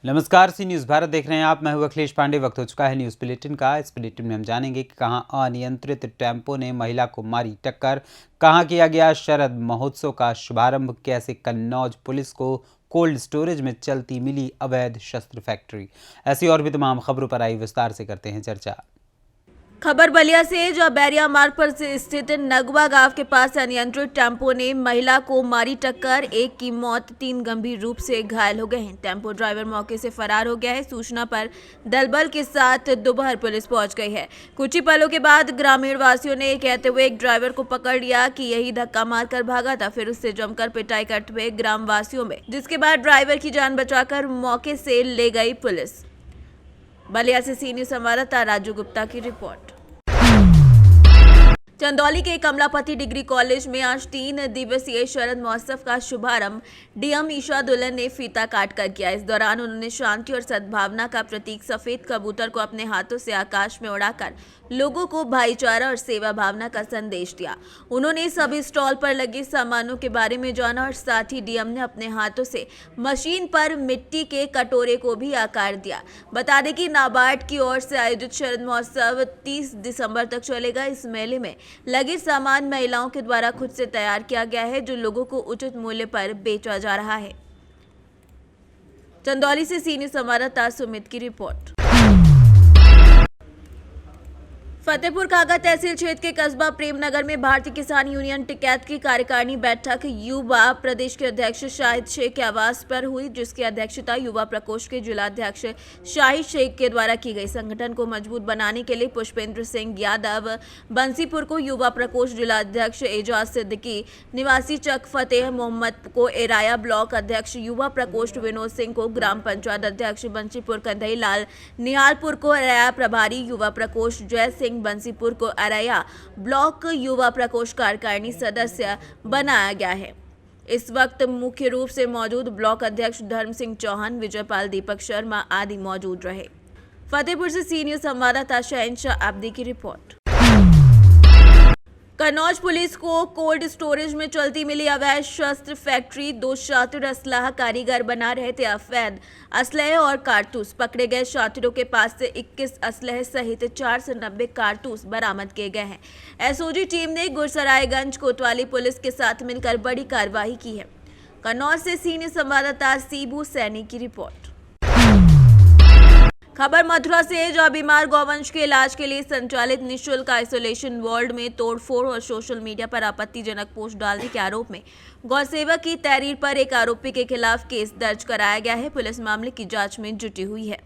नमस्कार, सी न्यूज़ भारत देख रहे हैं आप। मैं हूं अखिलेश पांडे। वक्त हो चुका है न्यूज़ बुलेटिन का। इस बुलेटिन में हम जानेंगे कि कहां अनियंत्रित टेम्पो ने महिला को मारी टक्कर, कहां किया गया शरद महोत्सव का शुभारंभ, कैसे कन्नौज पुलिस को कोल्ड स्टोरेज में चलती मिली अवैध शस्त्र फैक्ट्री। ऐसी और भी तमाम खबरों पर आई विस्तार से करते हैं चर्चा। खबर बलिया से, जो बैरिया मार्ग पर स्थित नगवा गांव के पास अनियंत्रित टेम्पो ने महिला को मारी टक्कर। एक की मौत, 3 गंभीर रूप से घायल हो गए हैं। टेम्पो ड्राइवर मौके से फरार हो गया है। सूचना पर दलबल के साथ दोपहर पुलिस पहुंच गई है। कुछ ही पलों के बाद ग्रामीण वासियों ने कहते हुए एक ड्राइवर को पकड़ लिया कि यही धक्का मारकर भागा था। फिर उससे जमकर पिटाई करते हुए ग्राम वासियों में, जिसके बाद ड्राइवर की जान बचाकर मौके से ले गई पुलिस। बलिया से सी न्यूज़ संवाददाता राजू गुप्ता की रिपोर्ट। चंदौली के कमलापति डिग्री कॉलेज में आज 3 दिवसीय शरद महोत्सव का शुभारंभ डीएम ईशा दुल्लन ने फीता काटकर किया। इस दौरान उन्होंने शांति और सद्भावना का प्रतीक सफेद कबूतर को अपने हाथों से आकाश में उड़ाकर लोगों को भाईचारा और सेवा भावना का संदेश दिया। उन्होंने सभी स्टॉल पर लगे सामानों के बारे में जाना और साथ ही डीएम ने अपने हाथों से मशीन पर मिट्टी के कटोरे को भी आकार दिया। बता दें कि नाबार्ड की ओर से आयोजित शरद महोत्सव 30 दिसंबर तक चलेगा। इस मेले में लगे सामान महिलाओं के द्वारा खुद से तैयार किया गया है, जो लोगों को उचित मूल्य पर बेचा जा रहा है। चंदौली से सी न्यूज़ संवाददाता सुमित की रिपोर्ट। फतेहपुर कागा तहसील क्षेत्र के कस्बा प्रेमनगर में भारतीय किसान यूनियन टिकैत की कार्यकारिणी बैठक युवा प्रदेश के अध्यक्ष शाहिद शेख के आवास पर हुई, जिसकी अध्यक्षता युवा प्रकोष्ठ के जिलाध्यक्ष शाहिद शेख के द्वारा की गई। संगठन को मजबूत बनाने के लिए पुष्पेंद्र सिंह यादव बंसीपुर को युवा प्रकोष्ठ जिलाध्यक्ष, एजाज सिद्दीकी निवासी चक फतेह मोहम्मद को एराया ब्लॉक अध्यक्ष, युवा प्रकोष्ठ विनोद सिंह को ग्राम पंचायत अध्यक्ष, बंसीपुर कंधई लाल निहालपुर को एराया प्रभारी, युवा प्रकोष्ठ जय सिंह बंसीपुर को अरैया ब्लॉक युवा प्रकोष्ठ कार्यकारिणी सदस्य बनाया गया है। इस वक्त मुख्य रूप से मौजूद ब्लॉक अध्यक्ष धर्म सिंह चौहान, विजयपाल, दीपक शर्मा आदि मौजूद रहे। फतेहपुर से सी न्यूज़ संवाददाता शहनशाह आब्दी की रिपोर्ट। कन्नौज पुलिस को कोल्ड स्टोरेज में चलती मिली अवैध शस्त्र फैक्ट्री। 2 शातिर असलाह कारीगर बना रहे थे अवैध असलहे और कारतूस। पकड़े गए शातिरों के पास से 21 असलहे सहित 490 कारतूस बरामद किए गए हैं। एसओजी टीम ने गुरसरायगंज कोतवाली पुलिस के साथ मिलकर बड़ी कार्रवाई की है। कन्नौज से सी न्यूज़ संवाददाता सीबू सैनी की रिपोर्ट। खबर मथुरा से, जो बीमार गौवंश के इलाज के लिए संचालित निःशुल्क आइसोलेशन वार्ड में तोड़फोड़ और सोशल मीडिया पर आपत्तिजनक पोस्ट डालने के आरोप में गौसेवक की तहरीर पर एक आरोपी के खिलाफ केस दर्ज कराया गया है। पुलिस मामले की जांच में जुटी हुई है।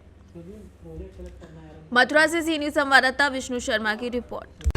मथुरा से सी न्यूज़ संवाददाता विष्णु शर्मा की रिपोर्ट।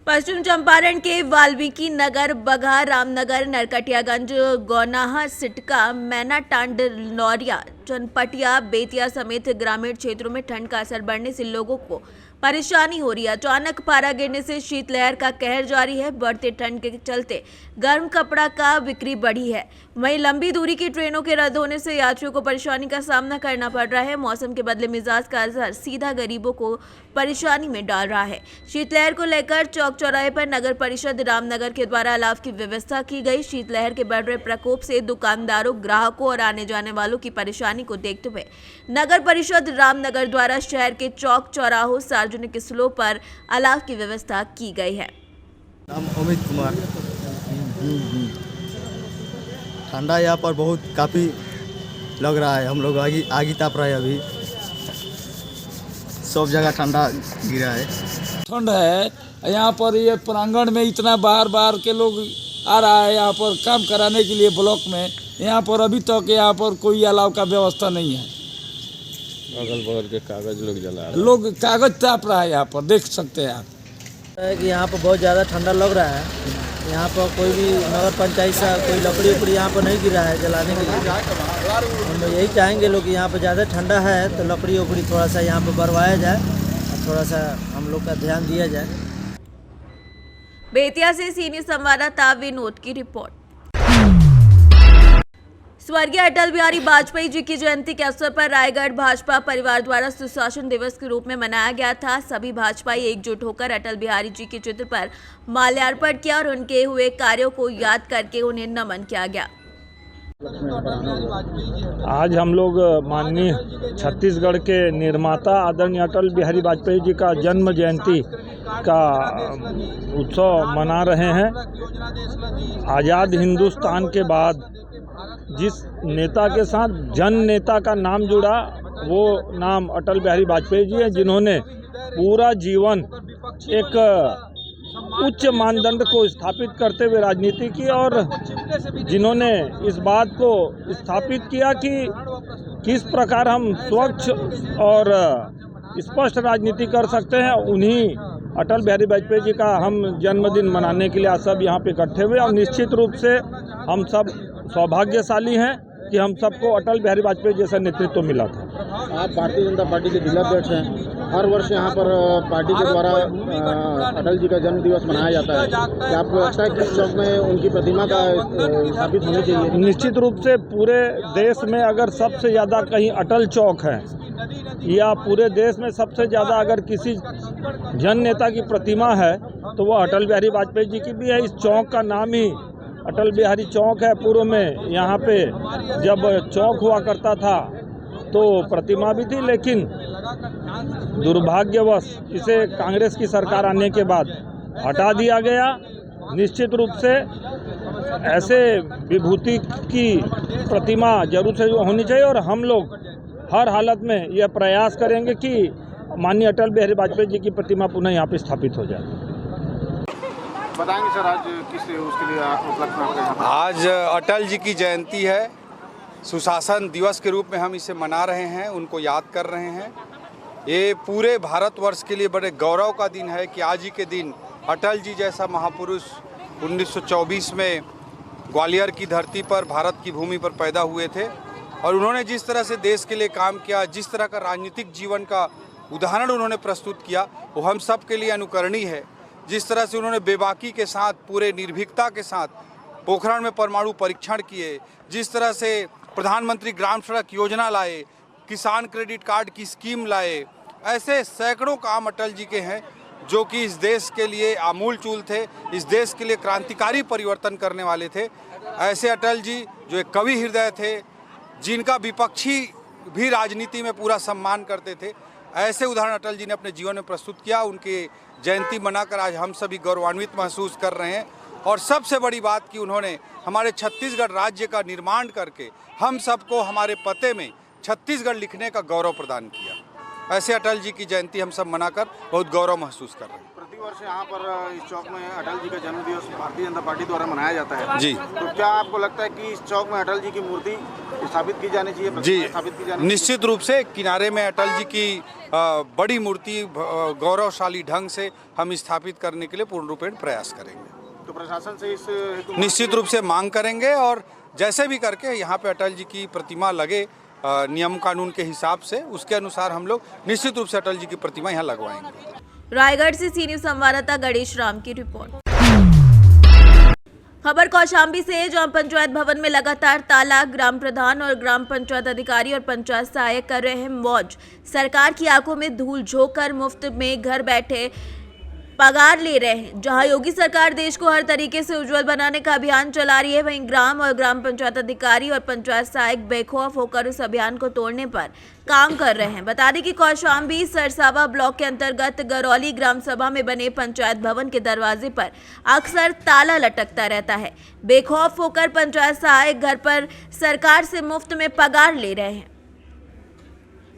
पश्चिम चंपारण के वाल्मीकि नगर, बगहा, रामनगर, नरकटियागंज, गौनाहा, सिटका, मैनाटांड, लौरिया, चनपटिया, बेतिया समेत ग्रामीण क्षेत्रों में ठंड का असर बढ़ने से लोगों को परेशानी हो रही है। अचानक पारा गिरने से शीतलहर का कहर जारी है। बढ़ते ठंड के चलते गर्म कपड़ा का बिक्री बढ़ी है। वहीं लंबी दूरी की ट्रेनों के रद्द होने से यात्रियों को परेशानी का सामना करना पड़ रहा है। मौसम के बदले मिजाज का असर सीधा गरीबों को परेशानी में डाल रहा है। शीतलहर को लेकर चौक चौराहे पर नगर परिषद रामनगर के द्वारा अलाव की व्यवस्था की गई। शीतलहर के बढ़ रहे प्रकोप से दुकानदारों, ग्राहकों और आने जाने वालों की परेशानी को देखते हुए नगर परिषद रामनगर द्वारा शहर के चौक चौराहों, सार्वजनिक स्थलों पर अलाव की व्यवस्था की गई है। नाम अमित कुमार। ठंडा यहाँ पर बहुत काफ़ी लग रहा है। हम लोग आगी ताप रहे हैं। अभी सब जगह ठंडा गिरा है। ठंड है यहाँ पर। ये प्रांगण में इतना बाहर के लोग आ रहा है यहाँ पर काम कराने के लिए ब्लॉक में। यहाँ पर अभी तक यहाँ पर कोई अलाव का व्यवस्था नहीं है। अगल बगल के कागज लोग जला रहे हैं। लोग कागज ताप रहा है यहाँ पर, देख सकते हैं आप कि यहाँ पर बहुत ज़्यादा ठंडा लग रहा है। यहाँ पर कोई भी नगर पंचायत से कोई लकड़ी उकड़ी यहाँ पर नहीं गिरा है जलाने के लिए। हम यही चाहेंगे लोग, यहाँ पर ज़्यादा ठंडा है तो लकड़ी उकड़ी थोड़ा सा यहाँ पर बढ़वाया जाए और थोड़ा सा हम लोग का ध्यान दिया जाए। बेतिया से सीनियर संवाददाता विनोद की रिपोर्ट। स्वर्गीय अटल बिहारी वाजपेयी जी की जयंती के अवसर पर रायगढ़ भाजपा परिवार द्वारा सुशासन दिवस के रूप में मनाया गया था। सभी भाजपाई एकजुट होकर अटल बिहारी जी के चित्र पर माल्यार्पण किया और उनके हुए कार्यों को याद करके उन्हें नमन किया गया। आज हम लोग माननीय छत्तीसगढ़ के निर्माता आदरणीय अटल बिहारी वाजपेयी जी का जन्म जयंती का उत्सव मना रहे हैं। आज़ाद हिंदुस्तान के बाद जिस नेता के साथ जन नेता का नाम जुड़ा वो नाम अटल बिहारी वाजपेयी जी हैं, जिन्होंने पूरा जीवन एक उच्च मानदंड को स्थापित करते हुए राजनीति की और जिन्होंने इस बात को स्थापित किया कि किस प्रकार हम स्वच्छ और स्पष्ट राजनीति कर सकते हैं। उन्हीं अटल बिहारी वाजपेयी जी का हम जन्मदिन मनाने के लिए आज सब यहाँ पे इकट्ठे हुए और निश्चित रूप से हम सब सौभाग्यशाली हैं कि हम सबको अटल बिहारी वाजपेयी जैसा नेतृत्व मिला था। आप भारतीय जनता पार्टी के जिलाध्यक्ष हैं। हर वर्ष यहाँ पर पार्टी के द्वारा अटल जी का जन्म दिवस मनाया जाता है। क्या आपको लगता है कि इस चौक में उनकी प्रतिमा का स्थापित होनी चाहिए? निश्चित रूप से पूरे देश में अगर सबसे ज़्यादा कहीं अटल चौक है या पूरे देश में सबसे ज़्यादा अगर किसी जन नेता की प्रतिमा है तो वो अटल बिहारी वाजपेयी जी की भी है। इस चौक का नाम ही अटल बिहारी चौक है। पूर्व में यहाँ पे जब चौक हुआ करता था तो प्रतिमा भी थी, लेकिन दुर्भाग्यवश इसे कांग्रेस की सरकार आने के बाद हटा दिया गया। निश्चित रूप से ऐसे विभूति की प्रतिमा जरूर से होनी चाहिए और हम लोग हर हालत में यह प्रयास करेंगे कि माननीय अटल बिहारी वाजपेयी जी की प्रतिमा पुनः यहाँ पे स्थापित हो जाए। बताएंगे सर, आज किस उसके लिए उपलक्ष्य में आपके आज अटल जी की जयंती है। सुशासन दिवस के रूप में हम इसे मना रहे हैं, उनको याद कर रहे हैं। ये पूरे भारतवर्ष के लिए बड़े गौरव का दिन है कि आज ही के दिन अटल जी जैसा महापुरुष 1924 में ग्वालियर की धरती पर भारत की भूमि पर पैदा हुए थे और उन्होंने जिस तरह से देश के लिए काम किया, जिस तरह का राजनीतिक जीवन का उदाहरण उन्होंने प्रस्तुत किया, वो हम सब के लिए अनुकरणीय है। जिस तरह से उन्होंने बेबाकी के साथ, पूरे निर्भीकता के साथ पोखरण में परमाणु परीक्षण किए, जिस तरह से प्रधानमंत्री ग्राम सड़क योजना लाए, किसान क्रेडिट कार्ड की स्कीम लाए, ऐसे सैकड़ों काम अटल जी के हैं जो कि इस देश के लिए आमूल चूल थे, इस देश के लिए क्रांतिकारी परिवर्तन करने वाले थे। ऐसे अटल जी जो एक कवि हृदय थे, जिनका विपक्षी भी राजनीति में पूरा सम्मान करते थे, ऐसे उदाहरण अटल जी ने अपने जीवन में प्रस्तुत किया। उनकी जयंती मनाकर आज हम सभी गौरवान्वित महसूस कर रहे हैं और सबसे बड़ी बात कि उन्होंने हमारे छत्तीसगढ़ राज्य का निर्माण करके हम सबको हमारे पते में छत्तीसगढ़ लिखने का गौरव प्रदान किया। ऐसे अटल जी की जयंती हम सब मनाकर बहुत गौरव महसूस कर रहे हैं। प्रतिवर्ष यहाँ पर इस चौक में अटल जी का जन्मदिवस भारतीय जनता पार्टी द्वारा मनाया जाता है जी। तो क्या आपको लगता है कि इस चौक में अटल जी की मूर्ति स्थापित की जानी चाहिए? जी, स्थापित की जानी निश्चित रूप से किनारे में अटल जी की बड़ी मूर्ति गौरवशाली ढंग से हम स्थापित करने के लिए पूर्ण रूपेण प्रयास करेंगे। तो प्रशासन से इस निश्चित रूप से मांग करेंगे और जैसे भी करके यहाँ पे अटल जी की प्रतिमा लगे नियम कानून के हिसाब से, उसके अनुसार हम लोग निश्चित रूप से अटल जी की प्रतिमा यहाँ लगवाएंगे। रायगढ़ से सी न्यूज संवाददाता गणेश राम की रिपोर्ट। खबर कौशाम्बी से, जहां पंचायत भवन में लगातार ताला, ग्राम प्रधान और ग्राम पंचायत अधिकारी और पंचायत सहायक कर रहे हैं मौज। सरकार की आंखों में धूल झोंक कर मुफ्त में घर बैठे पगार ले रहे हैं। जहां योगी सरकार देश को हर तरीके से उज्जवल बनाने का अभियान चला रही है, वहीं ग्राम और ग्राम पंचायत अधिकारी और पंचायत सहायक बेखौफ होकर उस अभियान को तोड़ने पर काम कर रहे हैं। बता दें कि कौशाम्बी सरसावा ब्लॉक के अंतर्गत गरौली ग्राम सभा में बने पंचायत भवन के दरवाजे पर अक्सर ताला लटकता रहता है। बेखौफ होकर पंचायत सहायक घर पर सरकार से मुफ्त में पगार ले रहे हैं।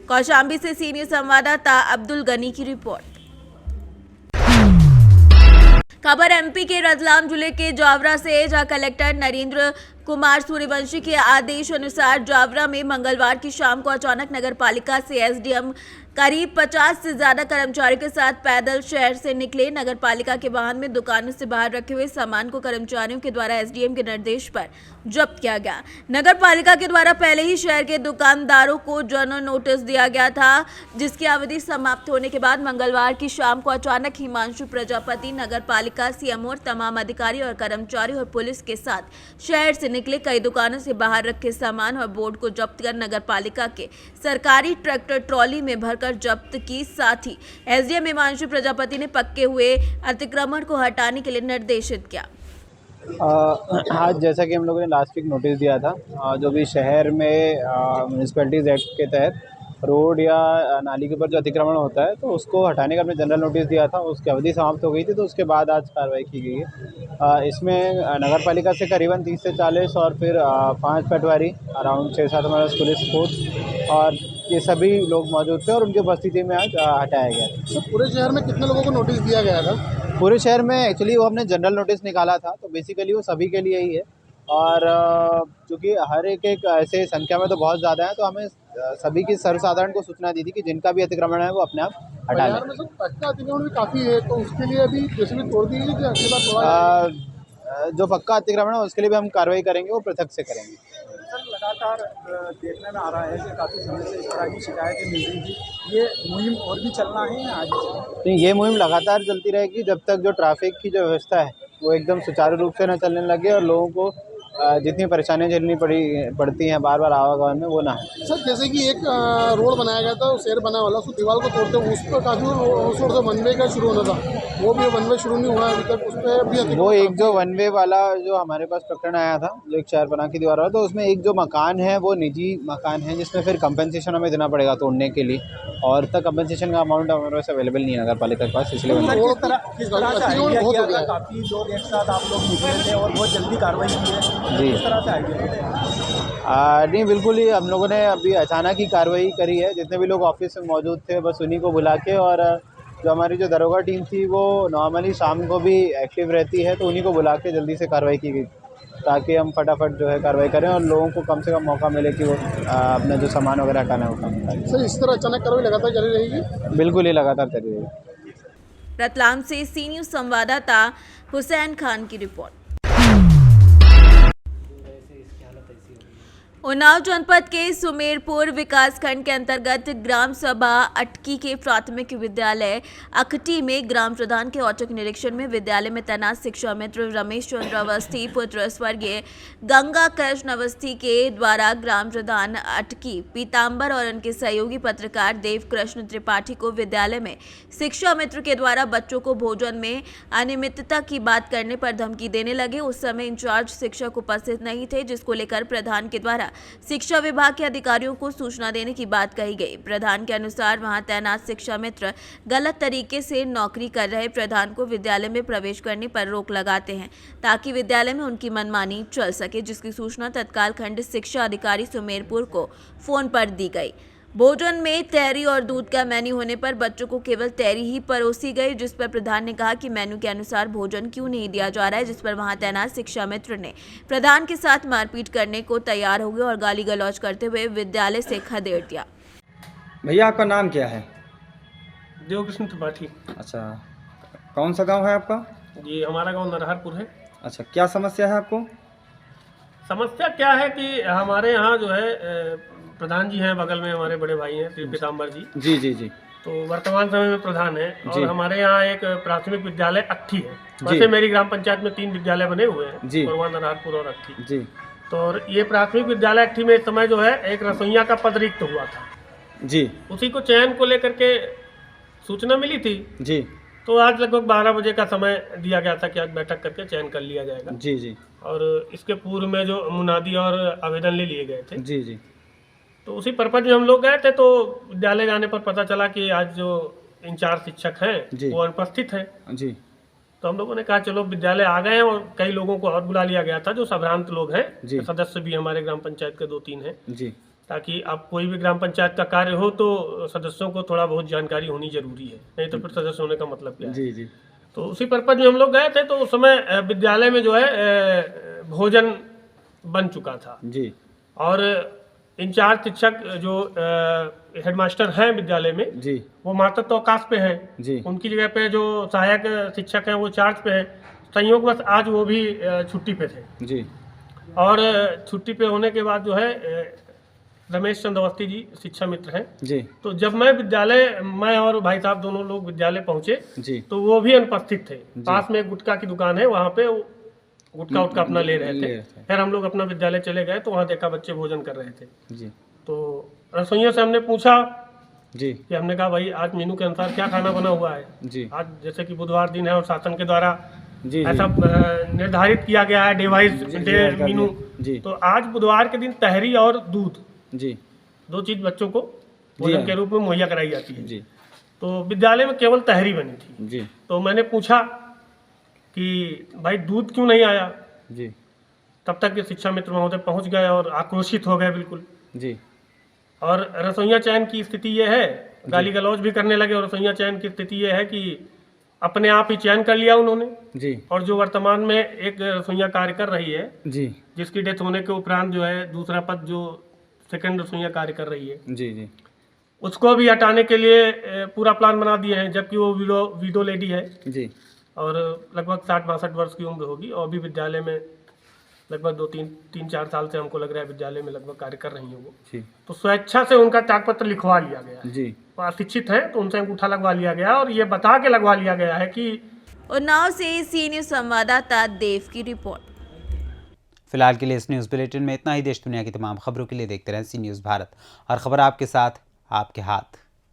कौशाम्बी से सी न्यूज संवाददाता अब्दुल गनी की रिपोर्ट। खबर एमपी के रतलाम जिले के जावरा से, जहां कलेक्टर नरेंद्र कुमार सूर्यवंशी के आदेश अनुसार जावरा में मंगलवार की शाम को अचानक नगर पालिका से एसडीएम करीब 50 से ज्यादा कर्मचारियों के साथ पैदल शहर से निकले। नगर पालिका के वाहन में दुकानों से बाहर रखे हुए सामान को कर्मचारियों के द्वारा एसडीएम के निर्देश पर जब्त किया गया। नगर पालिका के द्वारा पहले ही शहर के दुकानदारों को जर्नल नोटिस दिया गया था, जिसकी अवधि समाप्त होने के बाद मंगलवार की शाम को अचानक हिमांशु प्रजापति नगर पालिका, सीएमओ और तमाम अधिकारी और कर्मचारी और पुलिस के साथ शहर से निकले। कई दुकानों से बाहर रखे सामान और बोर्ड को जब्त कर नगर पालिका के सरकारी ट्रैक्टर ट्रॉली में भरकर जब्त की। साथ ही एसडीएम हिमांशु प्रजापति ने पक्के हुए अतिक्रमण को हटाने के लिए निर्देशित किया। आज जैसा कि हम लोगों ने लास्ट वीक नोटिस दिया था, जो भी शहर में म्यूनसिपैलिटीज़ एक्ट के तहत रोड या नाली के ऊपर जो अतिक्रमण होता है तो उसको हटाने का हमने जनरल नोटिस दिया था। उसकी अवधि समाप्त हो गई थी तो उसके बाद आज कार्रवाई की गई है। इसमें नगर पालिका से करीबन 30 से 40 और फिर 5 पटवारी, अराउंड 6-7 हमारा पुलिस फोर्स और ये सभी लोग मौजूद थे और उनकी उपस्थिति में आज हटाया गया। तो पूरे शहर में कितने लोगों को नोटिस दिया गया था? पूरे शहर में एक्चुअली वो हमने जनरल नोटिस निकाला था तो बेसिकली वो सभी के लिए ही है और चूँकि हर एक ऐसे संख्या में तो बहुत ज़्यादा है तो हमें सभी की सर्वसाधारण को सूचना दी थी कि जिनका भी अतिक्रमण है वो अपने आप हटा लें। बाजार में सर पक्का अतिक्रमण भी काफ़ी है तो उसके लिए अभी जेसीबी तोड़ दी गई कि अगली बार तोड़ा जो पक्का अतिक्रमण है उसके लिए भी हम कार्रवाई करेंगे, वो पृथक से करेंगे। सर लगातार देखने में आ रहा है कि काफ़ी समय से इस तरह की शिकायतें मिल रही थी, ये मुहिम और भी चलना है या आगे चलें? नहीं, ये मुहिम लगातार चलती रहेगी जब तक जो ट्रैफिक की जो व्यवस्था है वो एकदम सुचारू रूप से न चलने लगे और लोगों को जितनी परेशानियाँ झेलनी पड़ती हैं बार बार आवागमन में वो ना है। सर जैसे कि एक रोड बनाया गया था शहर बना वाला, उसको दीवार को तोड़ते उस पर काफ़ी उस ओर से वन वे का शुरू होना था, वो भी वन वे शुरू नहीं हुआ अभी तक, उस पर भी वो एक जो वन वे वाला जो हमारे पास प्रकरण आया था जो एक शहर बना की दीवार वाला, तो उसमें एक जो मकान है वो निजी मकान है जिसमें फिर कंपनसेशन हमें देना पड़ेगा तोड़ने के लिए और तक कंपनसेशन का अमाउंट हमारे पास अवेलेबल नहीं है नगर पालिका के पास, इसलिए किस तरह से आइडिया किया था? काफ़ी लोग एक साथ आप लोग निकले थे और बहुत जल्दी कार्रवाई की है, जी किस तरह से आइडिया? नहीं, बिल्कुल ही हम लोगों ने अभी अचानक ही कार्रवाई करी है। जितने भी लोग ऑफिस में मौजूद थे बस उन्हीं को बुला के और जो हमारी जो दरोगा टीम थी वो नॉर्मली शाम को भी एक्टिव रहती है तो उन्हीं को बुला के जल्दी से कार्रवाई की गई ताकि हम फटाफट जो है कार्रवाई करें और लोगों को कम से कम मौका मिले कि वो अपना जो सामान वगैरह हटाना होगा। सर इस तरह अचानक कार्रवाई लगातार जारी रहेगी? बिल्कुल ही लगातार जारी रहेगी। रतलाम से सी न्यूज़ संवाददाता हुसैन खान की रिपोर्ट। उन्नाव जनपद के सुमेरपुर विकासखंड के अंतर्गत ग्राम सभा अटकी के प्राथमिक विद्यालय अखटी में ग्राम प्रधान के औचक निरीक्षण में विद्यालय में तैनात शिक्षा मित्र रमेश चंद्र अवस्थी पुत्र स्वर्गीय गंगा कृष्ण अवस्थी के द्वारा ग्राम प्रधान अटकी पीताम्बर और उनके सहयोगी पत्रकार देव कृष्ण त्रिपाठी को विद्यालय में शिक्षा मित्र के द्वारा बच्चों को भोजन में अनियमितता की बात करने पर धमकी देने लगे। उस समय इंचार्ज शिक्षक उपस्थित नहीं थे जिसको लेकर प्रधान के द्वारा शिक्षा विभाग के अधिकारियों को सूचना देने की बात कही गई। प्रधान के अनुसार वहां तैनात शिक्षा मित्र गलत तरीके से नौकरी कर रहे प्रधान को विद्यालय में प्रवेश करने पर रोक लगाते हैं ताकि विद्यालय में उनकी मनमानी चल सके, जिसकी सूचना तत्काल खंड शिक्षा अधिकारी सुमेरपुर को फोन पर दी गई। भोजन में तहरी और दूध का मेन्यू होने पर बच्चों को केवल तहरी ही परोसी गई, जिस पर प्रधान ने कहा कि मेन्यू के अनुसार भोजन क्यों नहीं दिया जा रहा है, जिस पर वहां तैनात शिक्षा मित्र ने प्रधान के साथ मारपीट करने को तैयार हो गए और गाली गलौज करते हुए विद्यालय से खदेड़ दिया। भैया आपका नाम क्या है? देवकृष्ण त्रिपाठी। अच्छा, कौन सा गांव है आपका? जी हमारा गांव नरहरपुर है। अच्छा, क्या समस्या है आपको? समस्या क्या है कि हमारे यहाँ जो है प्रधान जी हैं, बगल में हमारे बड़े भाई हैं पीताम्बर जी। जी जी जी। तो वर्तमान समय में प्रधान है और हमारे यहाँ एक प्राथमिक विद्यालय अट्ठी है। वैसे मेरी ग्राम पंचायत में 3 विद्यालय बने हुए हैं, पुरवा, नरहरपुर और अट्ठी जी। तो ये प्राथमिक विद्यालय अट्ठी में इस समय जो है एक रसोइया का पद रिक्त हुआ था जी। उसी को चयन को लेकर के सूचना मिली थी जी। तो आज लगभग 12 बजे का समय दिया गया था कि आज बैठक करके चयन कर लिया जाएगा। जी जी। और इसके पूर्व में जो मुनादी और आवेदन ले लिए गए थे। जी जी। तो उसी पर्पज में हम लोग गए थे तो विद्यालय जाने पर पता चला कि आज जो इंचार्ज शिक्षक हैं वो अनुपस्थित हैं जी। तो हम लोगों ने कहा चलो विद्यालय आ गए हैं और कई लोगों को और बुला लिया गया था जो संभ्रांत लोग हैं, सदस्य भी हमारे ग्राम पंचायत के 2-3 हैं जी, ताकि अब कोई भी ग्राम पंचायत का कार्य हो तो सदस्यों को थोड़ा बहुत जानकारी होनी जरूरी है, नहीं तो फिर सदस्य होने का मतलब क्या है। जी जी। तो उसी पर्पज में हम लोग गए थे तो उस समय विद्यालय में जो है भोजन बन चुका था जी, और इंचार्ज शिक्षक जो हेडमास्टर हैं विद्यालय में जी, वो मातहत अवकाश पे हैं जी, उनकी जगह पे जो सहायक शिक्षक हैं वो चार्ज पे हैं। संयोगवश आज वो भी छुट्टी पे थे जी, और छुट्टी पे होने के बाद जो है रमेश चंद्र अवस्थी जी शिक्षा मित्र हैं जी। तो जब मैं और भाई साहब दोनों लोग विद्यालय पहुंचे जी, तो वो भी अनुपस्थित थे। पास में एक गुटखा की दुकान है, वहाँ पे गुटखा उटका अपना ले रहे थे। फिर हम लोग अपना विद्यालय चले गए तो वहाँ देखा बच्चे भोजन कर रहे थे जी। तो रसोइयों से हमने पूछा जी कि हमने कहा भाई आज मेनू के अनुसार क्या खाना बना हुआ है जी। आज जैसे कि बुधवार दिन है और शासन के द्वारा जी, ऐसा निर्धारित किया गया है डिवाइस मीनू जी। तो आज बुधवार के दिन तहरी और दूध जी 2 चीज़ बच्चों को भोजन के रूप में मुहैया कराई जाती है जी। तो विद्यालय में केवल तहरी बनी थी जी। तो मैंने पूछा कि भाई दूध क्यों नहीं आया जी। तब तक के शिक्षा मित्र महोदय पहुंच गए और आक्रोशित हो गए बिल्कुल जी। और रसोइया चयन की स्थिति ये है, गाली गलौज भी करने लगे। और रसोइया चयन की स्थिति ये है कि अपने आप ही चयन कर लिया उन्होंने जी। और जो वर्तमान में एक रसोइया कार्य कर रही है जी, जिसकी डेथ होने के उपरांत जो है दूसरा पद जो सेकंड रसोइया कार्य कर रही है जी जी, उसको भी हटाने के लिए पूरा प्लान बना दिए हैं, जबकि वो विडो लेडी है जी और लगभग 60-62 वर्ष की उम्र होगी और भी विद्यालय में लगभग 3-4 साल से हमको लग रहा है विद्यालय में लगभग कार्य कर रही है वो जी। तो स्वेच्छा से उनका त्यागपत्र लिखवा लिया गया है जी। अशिक्षित हैं तो उनसे अंगूठा लगवा लिया गया और ये बता के लगवा लिया गया है कि। उन्नाव से सी न्यूज़ संवाददाता देव की रिपोर्ट। फिलहाल के लिए इस न्यूज़ बुलेटिन में इतना ही। देश दुनिया की तमाम खबरों के लिए देखते रहें सी न्यूज़ भारत, और खबर आपके साथ आपके हाथ।